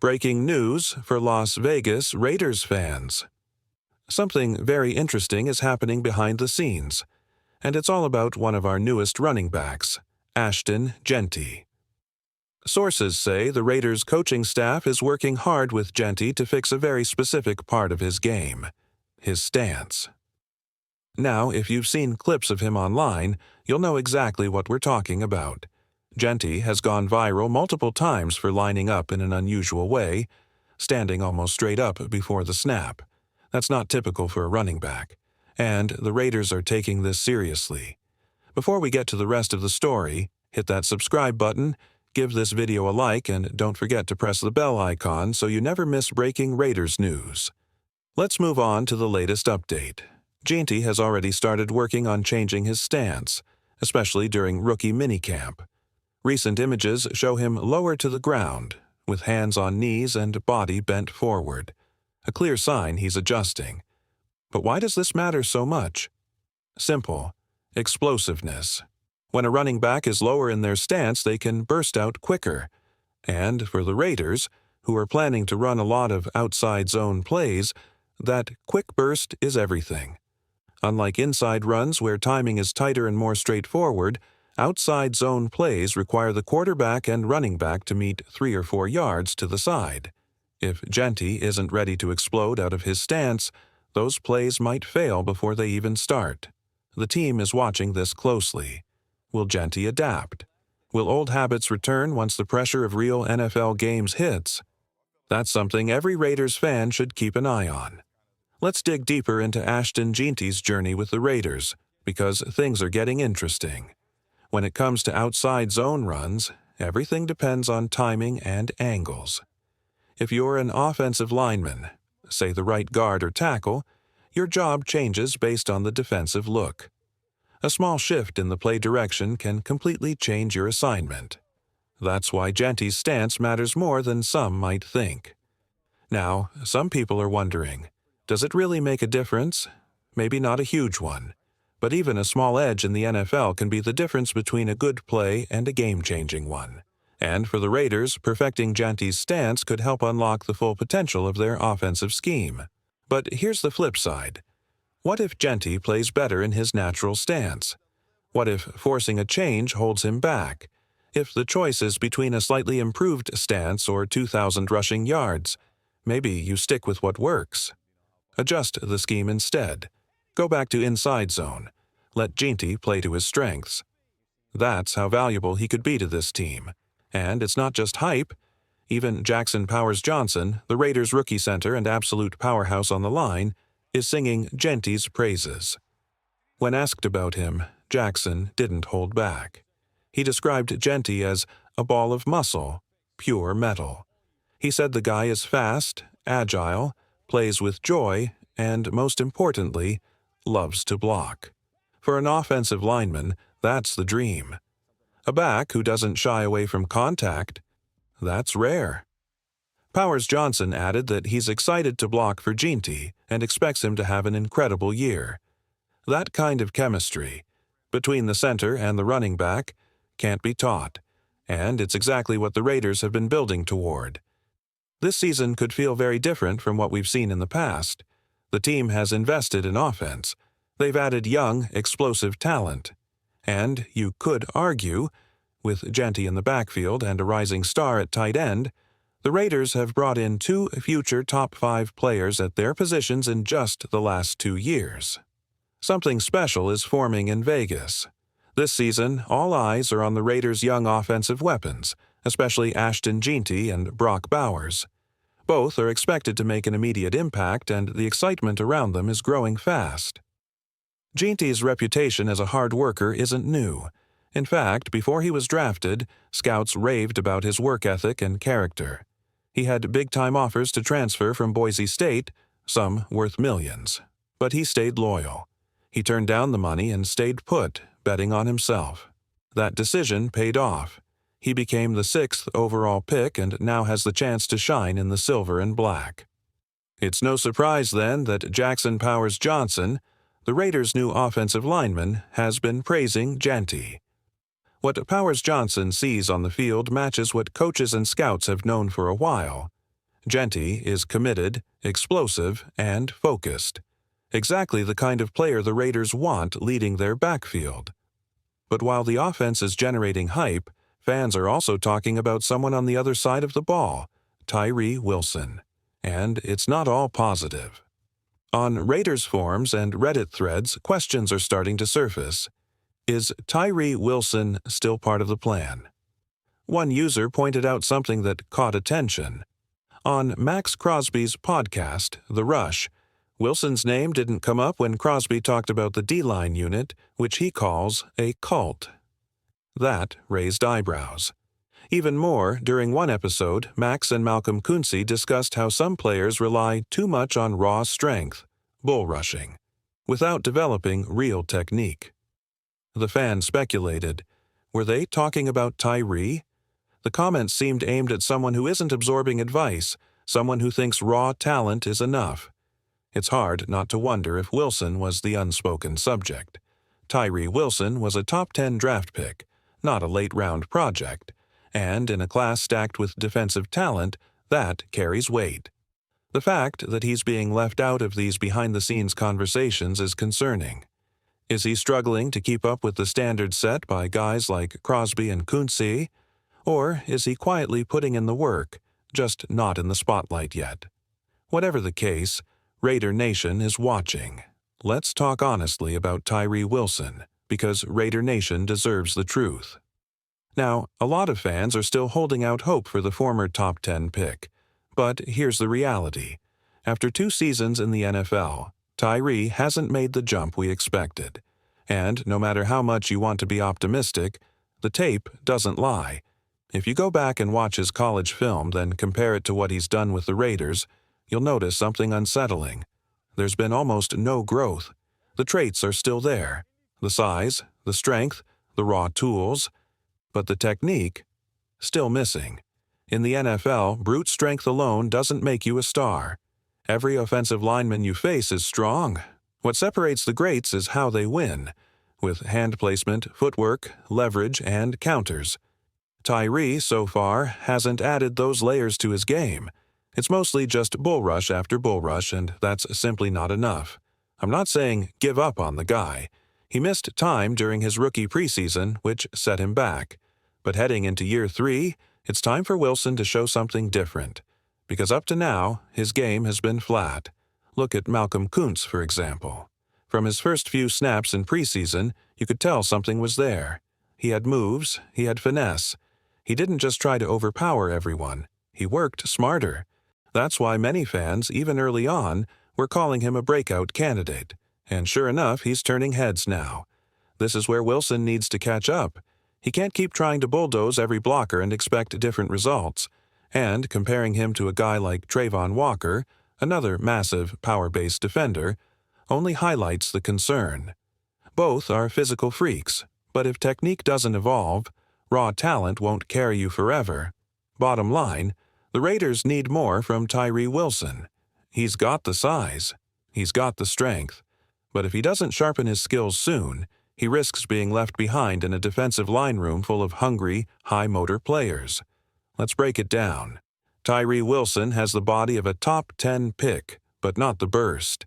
Breaking news for Las Vegas Raiders fans. Something very interesting is happening behind the scenes, and it's all about one of our newest running backs, Ashton Jeanty. Sources say the Raiders' coaching staff is working hard with Jeanty to fix a very specific part of his game, his stance. Now, if you've seen clips of him online, you'll know exactly what we're talking about. Jeanty has gone viral multiple times for lining up in an unusual way, standing almost straight up before the snap. That's not typical for a running back, and the Raiders are taking this seriously. Before we get to the rest of the story, hit that subscribe button, give this video a like, and don't forget to press the bell icon so you never miss breaking Raiders news. Let's move on to the latest update. Jeanty has already started working on changing his stance, especially during rookie minicamp. Recent images show him lower to the ground, with hands on knees and body bent forward, a clear sign he's adjusting. But why does this matter so much? Simple. Explosiveness. When a running back is lower in their stance, they can burst out quicker. And for the Raiders, who are planning to run a lot of outside zone plays, that quick burst is everything. Unlike inside runs where timing is tighter and more straightforward, outside zone plays require the quarterback and running back to meet 3 or 4 yards to the side. If Jeanty isn't ready to explode out of his stance, those plays might fail before they even start. The team is watching this closely. Will Jeanty adapt? Will old habits return once the pressure of real NFL games hits? That's something every Raiders fan should keep an eye on. Let's dig deeper into Ashton Jeanty's journey with the Raiders, because things are getting interesting. When it comes to outside zone runs, everything depends on timing and angles. If you're an offensive lineman, say the right guard or tackle, your job changes based on the defensive look. A small shift in the play direction can completely change your assignment. That's why Jeanty's stance matters more than some might think. Now, some people are wondering, does it really make a difference? Maybe not a huge one. But even a small edge in the NFL can be the difference between a good play and a game-changing one. And for the Raiders, perfecting Jeanty's stance could help unlock the full potential of their offensive scheme. But here's the flip side. What if Jeanty plays better in his natural stance? What if forcing a change holds him back? If the choice is between a slightly improved stance or 2,000 rushing yards, maybe you stick with what works. Adjust the scheme instead. Go back to inside zone. Let Jeanty play to his strengths. That's how valuable he could be to this team. And it's not just hype. Even Jackson Powers Johnson, the Raiders' rookie center and absolute powerhouse on the line, is singing Jeanty's praises. When asked about him, Jackson didn't hold back. He described Jeanty as a ball of muscle, pure metal. He said the guy is fast, agile, plays with joy, and most importantly, loves to block. For an offensive lineman, that's the dream. A back who doesn't shy away from contact, that's rare. Powers Johnson added that he's excited to block for Jeanty and expects him to have an incredible year. That kind of chemistry, between the center and the running back, can't be taught, and it's exactly what the Raiders have been building toward. This season could feel very different from what we've seen in the past. The team has invested in offense. They've added young, explosive talent. And you could argue, with Jeanty in the backfield and a rising star at tight end, the Raiders have brought in 2 future top 5 players at their positions in just the last 2 years. Something special is forming in Vegas. This season, all eyes are on the Raiders' young offensive weapons, especially Ashton Jeanty and Brock Bowers. Both are expected to make an immediate impact, and the excitement around them is growing fast. Jeanty's reputation as a hard worker isn't new. In fact, before he was drafted, scouts raved about his work ethic and character. He had big-time offers to transfer from Boise State, some worth millions. But he stayed loyal. He turned down the money and stayed put, betting on himself. That decision paid off. He became the 6th overall pick and now has the chance to shine in the silver and black. It's no surprise, then, that Jackson Powers Johnson, the Raiders' new offensive lineman, has been praising Jeanty. What Powers Johnson sees on the field matches what coaches and scouts have known for a while. Genty is committed, explosive, and focused. Exactly the kind of player the Raiders want leading their backfield. But while the offense is generating hype, fans are also talking about someone on the other side of the ball, Tyrie Wilson. And it's not all positive. On Raiders forums and Reddit threads, questions are starting to surface. Is Tyrie Wilson still part of the plan? One user pointed out something that caught attention. On Max Crosby's podcast, The Rush, Wilson's name didn't come up when Crosby talked about the D-line unit, which he calls a cult. That raised eyebrows. Even more, during one episode, Max and Malcolm Koonce discussed how some players rely too much on raw strength, bull rushing, without developing real technique. The fan speculated, were they talking about Tyrie? The comments seemed aimed at someone who isn't absorbing advice, someone who thinks raw talent is enough. It's hard not to wonder if Wilson was the unspoken subject. Tyrie Wilson was a top 10 draft pick, not a late-round project, and in a class stacked with defensive talent, that carries weight. The fact that he's being left out of these behind-the-scenes conversations is concerning. Is he struggling to keep up with the standards set by guys like Crosby and Koonce? Or is he quietly putting in the work, just not in the spotlight yet? Whatever the case, Raider Nation is watching. Let's talk honestly about Tyrie Wilson, because Raider Nation deserves the truth. Now, a lot of fans are still holding out hope for the former top 10 pick. But here's the reality. After 2 seasons in the NFL, Tyrie hasn't made the jump we expected. And no matter how much you want to be optimistic, the tape doesn't lie. If you go back and watch his college film, then compare it to what he's done with the Raiders, you'll notice something unsettling. There's been almost no growth. The traits are still there. The size, the strength, the raw tools. But the technique, still missing. In the NFL, brute strength alone doesn't make you a star. Every offensive lineman you face is strong. What separates the greats is how they win, with hand placement, footwork, leverage, and counters. Tyrie, so far, hasn't added those layers to his game. It's mostly just bull rush after bull rush, and that's simply not enough. I'm not saying give up on the guy. He missed time during his rookie preseason, which set him back. But heading into year 3, it's time for Wilson to show something different. Because up to now, his game has been flat. Look at Malcolm Koonce, for example. From his first few snaps in preseason, you could tell something was there. He had moves, he had finesse. He didn't just try to overpower everyone. He worked smarter. That's why many fans, even early on, were calling him a breakout candidate. And sure enough, he's turning heads now. This is where Wilson needs to catch up. He can't keep trying to bulldoze every blocker and expect different results. And comparing him to a guy like Travon Walker, another massive power-based defender, only highlights the concern. Both are physical freaks, but if technique doesn't evolve, raw talent won't carry you forever. Bottom line, the Raiders need more from Tyrie Wilson. He's got the size. He's got the strength. But if he doesn't sharpen his skills soon, he risks being left behind in a defensive line room full of hungry, high-motor players. Let's break it down. Tyrie Wilson has the body of a top 10 pick, but not the burst.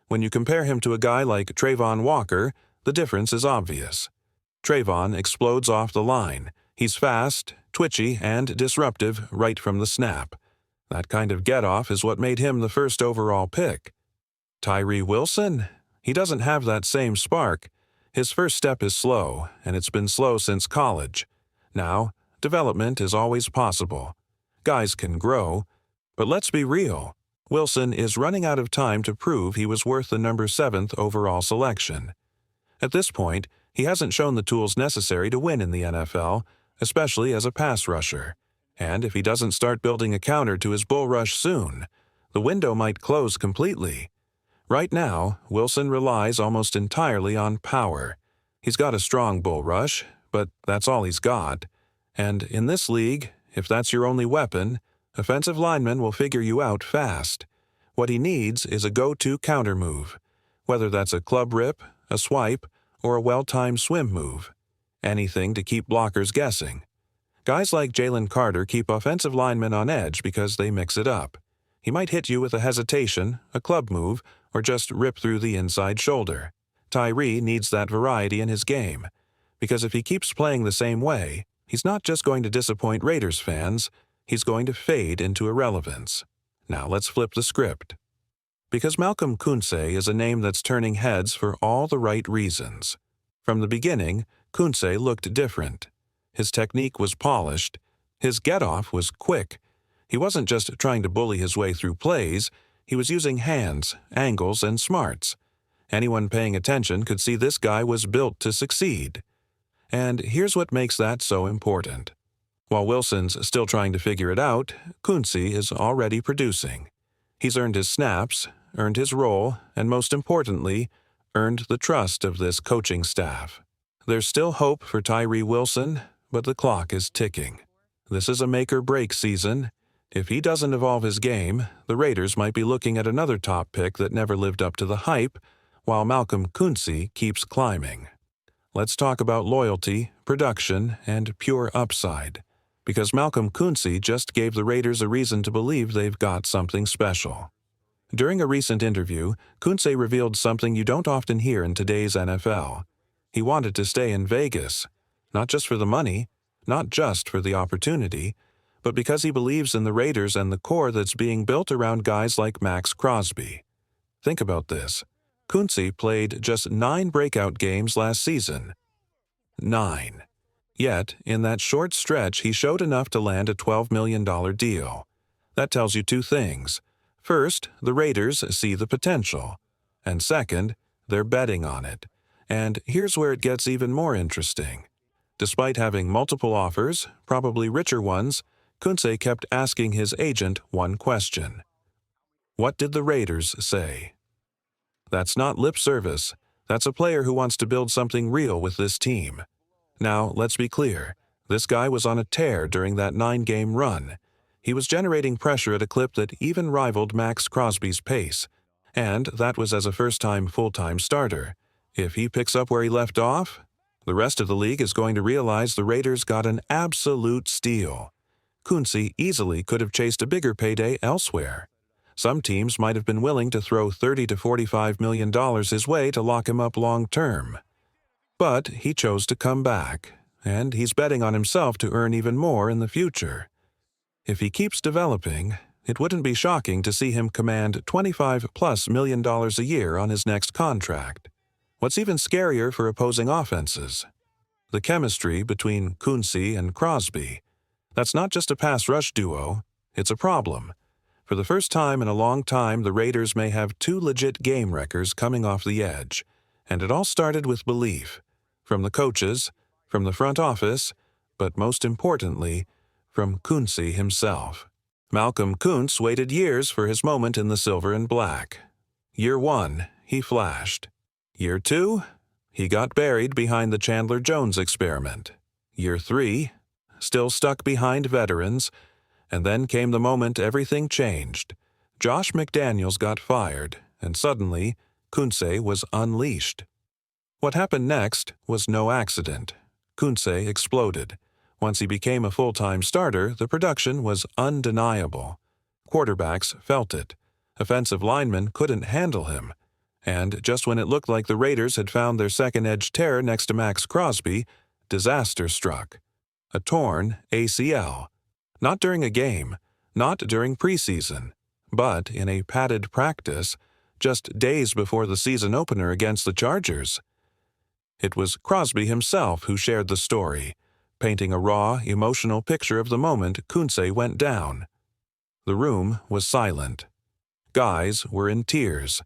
When you compare him to a guy like Travon Walker, the difference is obvious. Travon explodes off the line. He's fast, twitchy, and disruptive right from the snap. That kind of get-off is what made him the first overall pick. Tyrie Wilson? He doesn't have that same spark. His first step is slow, and it's been slow since college. Now, development is always possible. Guys can grow. But let's be real. Wilson is running out of time to prove he was worth the number 7th overall selection. At this point, he hasn't shown the tools necessary to win in the NFL, especially as a pass rusher. And if he doesn't start building a counter to his bull rush soon, the window might close completely. Right now, Wilson relies almost entirely on power. He's got a strong bull rush, but that's all he's got. And in this league, if that's your only weapon, offensive linemen will figure you out fast. What he needs is a go-to counter move, whether that's a club rip, a swipe, or a well-timed swim move. Anything to keep blockers guessing. Guys like Jalen Carter keep offensive linemen on edge because they mix it up. He might hit you with a hesitation, a club move, or just rip through the inside shoulder. Tyrie needs that variety in his game, because if he keeps playing the same way, he's not just going to disappoint Raiders fans, he's going to fade into irrelevance. Now let's flip the script. Because Malcolm Koonce is a name that's turning heads for all the right reasons. From the beginning, Koonce looked different. His technique was polished. His get-off was quick. He wasn't just trying to bully his way through plays, he was using hands, angles, and smarts. Anyone paying attention could see this guy was built to succeed. And here's what makes that so important. While Wilson's still trying to figure it out, Koonce is already producing. He's earned his snaps, earned his role, and most importantly, earned the trust of this coaching staff. There's still hope for Tyrie Wilson, but the clock is ticking. This is a make-or-break season. If he doesn't evolve his game, the Raiders might be looking at another top pick that never lived up to the hype, while Malcolm Koonce keeps climbing. Let's talk about loyalty, production, and pure upside, because Malcolm Koonce just gave the Raiders a reason to believe they've got something special. During a recent interview, Koonce revealed something you don't often hear in today's NFL. He wanted to stay in Vegas, not just for the money, not just for the opportunity, but because he believes in the Raiders and the core that's being built around guys like Max Crosby. Think about this. Koonce played just 9 breakout games last season. 9. Yet, in that short stretch, he showed enough to land a $12 million deal. That tells you 2 things. First, the Raiders see the potential. And second, they're betting on it. And here's where it gets even more interesting. Despite having multiple offers, probably richer ones, Koonce kept asking his agent one question. What did the Raiders say? That's not lip service. That's a player who wants to build something real with this team. Now, let's be clear. This guy was on a tear during that 9-game run. He was generating pressure at a clip that even rivaled Max Crosby's pace. And that was as a first-time full-time starter. If he picks up where he left off, the rest of the league is going to realize the Raiders got an absolute steal. Koonce easily could have chased a bigger payday elsewhere. Some teams might have been willing to throw $30 to $45 million his way to lock him up long-term. But he chose to come back, and he's betting on himself to earn even more in the future. If he keeps developing, it wouldn't be shocking to see him command $25+ million a year on his next contract. What's even scarier for opposing offenses? The chemistry between Koonce and Crosby. That's not just a pass rush duo, it's a problem. For the first time in a long time, the Raiders may have 2 legit game wreckers coming off the edge. And it all started with belief. From the coaches, from the front office, but most importantly, from Koonce himself. Malcolm Koonce waited years for his moment in the silver and black. Year 1, he flashed. Year 2, he got buried behind the Chandler Jones experiment. Year 3, still stuck behind veterans. And then came the moment everything changed. Josh McDaniels got fired, and suddenly, Koonce was unleashed. What happened next was no accident. Koonce exploded. Once he became a full-time starter, the production was undeniable. Quarterbacks felt it. Offensive linemen couldn't handle him. And just when it looked like the Raiders had found their second-edge terror next to Max Crosby, disaster struck. A torn ACL. Not during a game, not during preseason, but in a padded practice, just days before the season opener against the Chargers. It was Crosby himself who shared the story, painting a raw, emotional picture of the moment Koonce went down. The room was silent. Guys were in tears.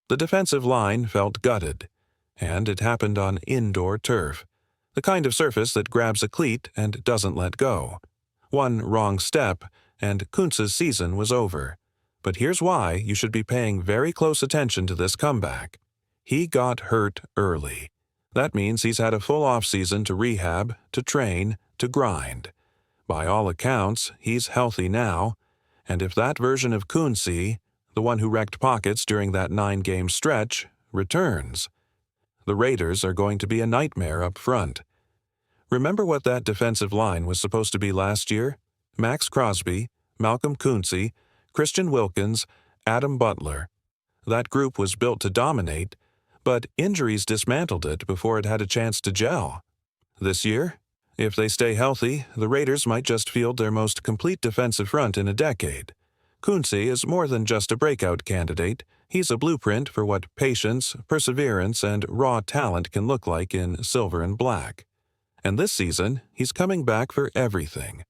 The defensive line felt gutted, and it happened on indoor turf, the kind of surface that grabs a cleat and doesn't let go. One wrong step, and Koonce's season was over. But here's why you should be paying very close attention to this comeback. He got hurt early. That means he's had a full offseason to rehab, to train, to grind. By all accounts, he's healthy now, and if that version of Koonce, the one who wrecked pockets during that 9-game stretch, returns, the Raiders are going to be a nightmare up front. Remember what that defensive line was supposed to be last year? Max Crosby, Malcolm Koonce, Christian Wilkins, Adam Butler. That group was built to dominate, but injuries dismantled it before it had a chance to gel. This year, if they stay healthy, the Raiders might just field their most complete defensive front in a decade. Koonce is more than just a breakout candidate. He's a blueprint for what patience, perseverance, and raw talent can look like in silver and black. And this season, he's coming back for everything.